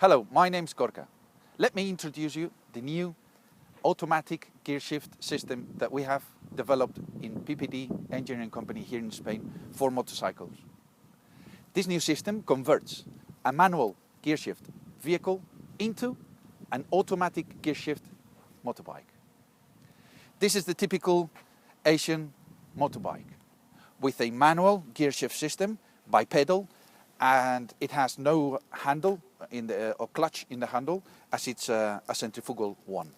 Hello, my name's Gorka. Let me introduce you the new automatic gear shift system that we have developed in PPD engineering company here in Spain for motorcycles. This new system converts a manual gear shift vehicle into an automatic gear shift motorbike. This is the typical Asian motorbike with a manual gear shift system by pedal, and it has no handle or clutch in the handle, as it's a centrifugal one.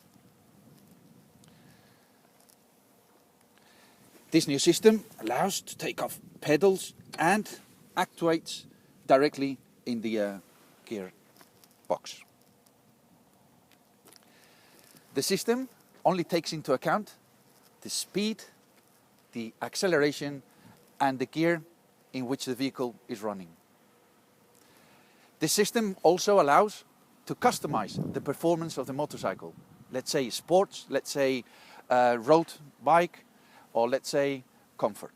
This new system allows to take off pedals and actuates directly in the gear box. The system only takes into account the speed, the acceleration, and the gear in which the vehicle is running. The system also allows to customize the performance of the motorcycle. Let's say sports, let's say road bike, or let's say comfort.